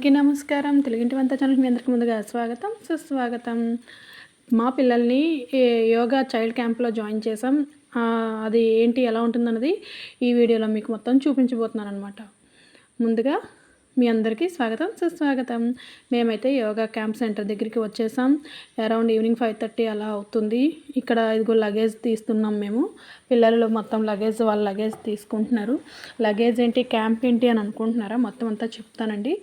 అందరికీ నమస్కారం. తెలుగింటి వంట ఛానల్‌కి మీ అందరికీ ముందుగా స్వాగతం, సుస్వాగతం. మా పిల్లల్ని యోగా చైల్డ్ క్యాంప్‌లో జాయిన్ చేసాం. అది ఏంటి, ఎలా ఉంటుందన్నది ఈ వీడియోలో మీకు మొత్తం చూపించబోతున్నాననమాట. ముందుగా మీ అందరికీ స్వాగతం, సుస్వాగతం. మేమైతే యోగా క్యాంప్ సెంటర్ దగ్గరికి వచ్చేసాం. అరౌండ్ ఈవినింగ్ 5:30 అలా అవుతుంది. ఇక్కడ ఇదిగో లగేజ్ తీస్తున్నాం మేము. పిల్లలు మొత్తం వాళ్ళ లగేజ్ తీసుకుంటున్నారు. లగేజ్ ఏంటి, క్యాంప్ ఏంటి అని అనుకుంటున్నారా? మొత్తం అంతా చెప్తానండి.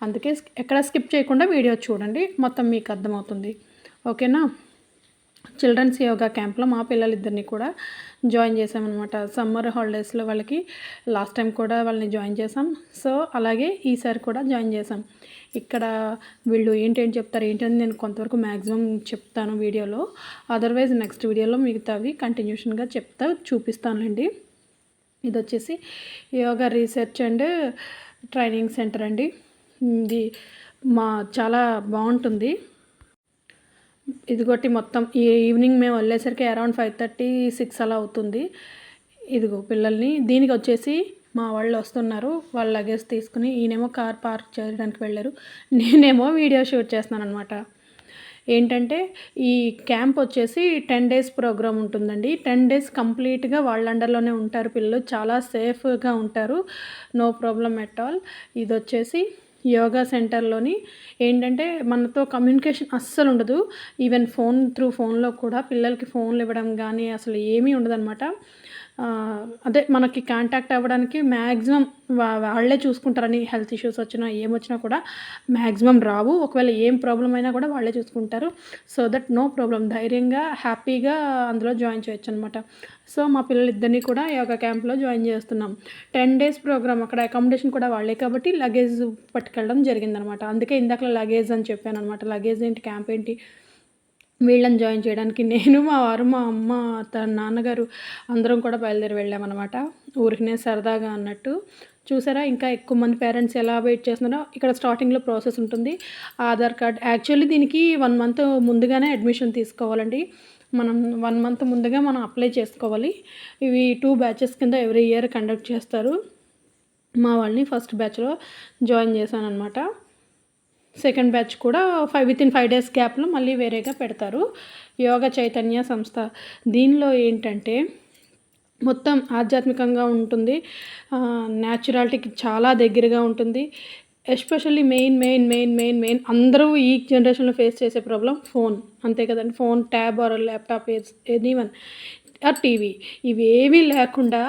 అందుకే ఎక్కడ స్కిప్ చేయకుండా వీడియో చూడండి, మొత్తం మీకు అర్థమవుతుంది. ఓకేనా? చిల్డ్రన్స్ యోగా క్యాంప్లో మా పిల్లలిద్దరిని కూడా జాయిన్ చేసామన్నమాట. సమ్మర్ హాలిడేస్లో వాళ్ళకి లాస్ట్ టైం కూడా వాళ్ళని జాయిన్ చేసాం. సో అలాగే ఈసారి కూడా జాయిన్ చేసాం. ఇక్కడ వీళ్ళు ఏంటేంటి చెప్తారు ఏంటని నేను కొంతవరకు మ్యాక్సిమం చెప్తాను వీడియోలో. అదర్వైజ్ నెక్స్ట్ వీడియోలో మిగతావి కంటిన్యూషన్గా చూపిస్తానులేండి. ఇది వచ్చేసి yoga research and training centre అండి. ఇది చాలా బాగుంటుంది. ఇదిగోటి మొత్తం ఈవినింగ్ మేము వెళ్ళేసరికి అరౌండ్ 5:30, 6 అలా అవుతుంది. ఇదిగో పిల్లల్ని దీనికి వచ్చేసి మా వాళ్ళు వస్తున్నారు. వాళ్ళ లగేజ్ తీసుకుని ఈయనేమో కార్ పార్క్ చేయడానికి వెళ్ళారు, నేనేమో వీడియో షూట్ చేస్తున్నాను అనమాట. ఏంటంటే ఈ క్యాంప్ వచ్చేసి 10 డేస్ ప్రోగ్రామ్ ఉంటుందండి. 10 డేస్ కంప్లీట్గా వాళ్ళ అండర్లోనే ఉంటారు పిల్లలు. చాలా సేఫ్గా ఉంటారు, నో ప్రాబ్లం ఎట్ ఆల్. ఇది వచ్చేసి యోగా సెంటర్లోని ఏంటంటే మనతో కమ్యూనికేషన్ అస్సలు ఉండదు. ఈవెన్ ఫోన్లో కూడా పిల్లలకి ఫోన్లు ఇవ్వడం కానీ అసలు ఏమీ ఉండదన్నమాట. అదే మనకి కాంటాక్ట్ అవ్వడానికి మ్యాక్సిమం వాళ్ళే చూసుకుంటారని. హెల్త్ ఇష్యూస్ వచ్చినా ఏమొచ్చినా కూడా మ్యాక్సిమం రావు. ఒకవేళ ఏం ప్రాబ్లం అయినా కూడా వాళ్ళే చూసుకుంటారు. సో దట్ నో ప్రాబ్లం, ధైర్యంగా హ్యాపీగా అందులో జాయిన్ చేయొచ్చు అనమాట. సో మా పిల్లలిద్దరినీ కూడా యోగా క్యాంప్లో జాయిన్ చేస్తున్నాం. 10 డేస్ ప్రోగ్రామ్. అక్కడ అకామిడేషన్ కూడా వాళ్ళే కాబట్టి లగేజ్ పట్టుకెళ్ళడం జరిగిందనమాట. అందుకే ఇందాక లగేజ్ అని చెప్పాను అనమాట. లగేజ్ ఏంటి, క్యాంప్ ఏంటి, వీళ్ళని జాయిన్ చేయడానికి నేను, మా వారు, మా అమ్మ, తన నాన్నగారు అందరం కూడా బయలుదేరి వెళ్ళామన్నమాట. ఊరికనే సరదాగా అన్నట్టు. చూసారా ఇంకా ఎక్కువ మంది పేరెంట్స్ ఎలా వెయిట్ చేస్తున్నారో. ఇక్కడ స్టార్టింగ్లో ప్రాసెస్ ఉంటుంది. ఆధార్ కార్డ్, యాక్చువల్లీ దీనికి 1 మంత్ ముందుగానే అడ్మిషన్ తీసుకోవాలండి. మనం 1 మంత్ ముందుగా మనం అప్లై చేసుకోవాలి. ఇవి 2 బ్యాచెస్ కింద ఎవ్రీ ఇయర్ కండక్ట్ చేస్తారు. మా వాళ్ళని ఫస్ట్ బ్యాచ్లో జాయిన్ చేశాను అనమాట. సెకండ్ బ్యాచ్ కూడా వితిన్ 5 డేస్ గ్యాప్లో మళ్ళీ వేరేగా పెడతారు. యోగా చైతన్య సంస్థ. దీనిలో ఏంటంటే మొత్తం ఆధ్యాత్మికంగా ఉంటుంది, న్యాచురాలిటీకి చాలా దగ్గరగా ఉంటుంది. ఎస్పెషల్లీ మెయిన్ అందరూ ఈ జనరేషన్లో ఫేస్ చేసే ప్రాబ్లం ఫోన్, అంతే కదండి. Phone, tab or laptop, anyone or TV, ఇవేమీ లేకుండా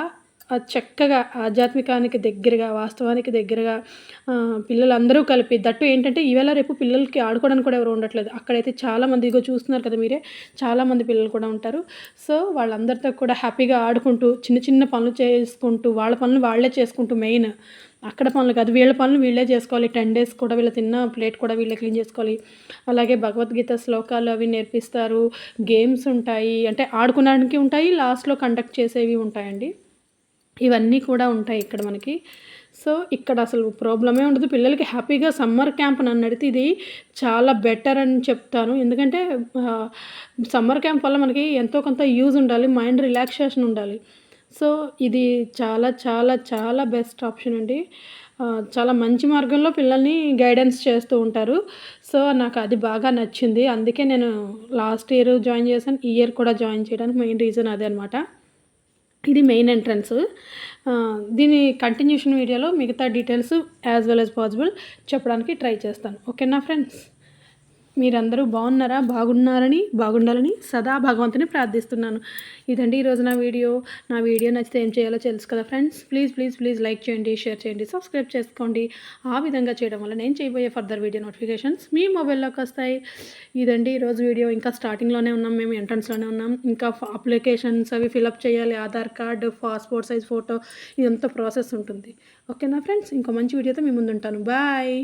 చక్కగా ఆధ్యాత్మికానికి దగ్గరగా, వాస్తవానికి దగ్గరగా పిల్లలందరూ కలిపి, దట్టు ఏంటంటే ఈవేళ రేపు పిల్లలకి ఆడుకోవడానికి కూడా ఎవరు ఉండట్లేదు. అక్కడైతే చాలామంది ఇదిగో చూస్తున్నారు కదా మీరే, చాలామంది పిల్లలు కూడా ఉంటారు. సో వాళ్ళందరితో కూడా హ్యాపీగా ఆడుకుంటూ చిన్న చిన్న పనులు చేసుకుంటూ, వాళ్ళ పనులు వాళ్ళే చేసుకుంటూ, మెయిన్ అక్కడ పనులు కాదు వీళ్ళ పనులు వీళ్ళే చేసుకోవాలి. 10 డేస్ కూడా వీళ్ళు తిన్న ప్లేట్ కూడా వీళ్ళే క్లీన్ చేసుకోవాలి. అలాగే భగవద్గీత శ్లోకాలు అవి నేర్పిస్తారు. గేమ్స్ ఉంటాయి, అంటే ఆడుకోవడానికి ఉంటాయి, లాస్ట్లో కండక్ట్ చేసేవి ఉంటాయండి. ఇవన్నీ కూడా ఉంటాయి ఇక్కడ మనకి. సో ఇక్కడ అసలు ప్రాబ్లమే ఉండదు. పిల్లలకి హ్యాపీగా సమ్మర్ క్యాంప్ నన్ను అడిగితే ఇది చాలా బెటర్ అని చెప్తాను. ఎందుకంటే సమ్మర్ క్యాంప్ వల్ల మనకి ఎంతో కొంత యూజ్ ఉండాలి, మైండ్ రిలాక్సేషన్ ఉండాలి. సో ఇది చాలా చాలా చాలా బెస్ట్ ఆప్షన్ అండి. చాలా మంచి మార్గంలో పిల్లల్ని గైడెన్స్ చేస్తూ ఉంటారు. సో నాకు అది బాగా నచ్చింది. అందుకే నేను లాస్ట్ ఇయర్ జాయిన్ చేశాను, ఈ ఇయర్ కూడా జాయిన్ చేయడానికి మెయిన్ రీజన్ అదే అనమాట. ఇది మెయిన్ ఎంట్రన్స్. దీని కంటిన్యూషన్ వీడియోలో మిగతా details as well as possible చెప్పడానికి ట్రై చేస్తాను. ఓకేనా ఫ్రెండ్స్? మీరందరూ బాగుండాలని సదా భగవంతుని ప్రార్థిస్తున్నాను. ఇదండి ఈరోజు నా వీడియో. నా వీడియో నచ్చితే ఏం చేయాలో తెలుసు కదా ఫ్రెండ్స్. ప్లీజ్ లైక్ చేయండి, షేర్ చేయండి, సబ్స్క్రైబ్ చేసుకోండి. ఆ విధంగా చేయడం వల్ల నేను చేయబోయే ఫర్దర్ వీడియో నోటిఫికేషన్స్ మీ మొబైల్లోకి వస్తాయి. ఇదండి ఈరోజు వీడియో. ఇంకా స్టార్టింగ్లోనే ఉన్నాం, మేము ఎంట్రన్స్లోనే ఉన్నాం. ఇంకా అప్లికేషన్స్ అవి ఫిలప్ చేయాలి, Aadhaar card, passport size photo, ఇదంతా ప్రాసెస్ ఉంటుంది. ఓకేనా ఫ్రెండ్స్? ఇంకో మంచి వీడియోతో మీ ముందు ఉంటాను. బాయ్.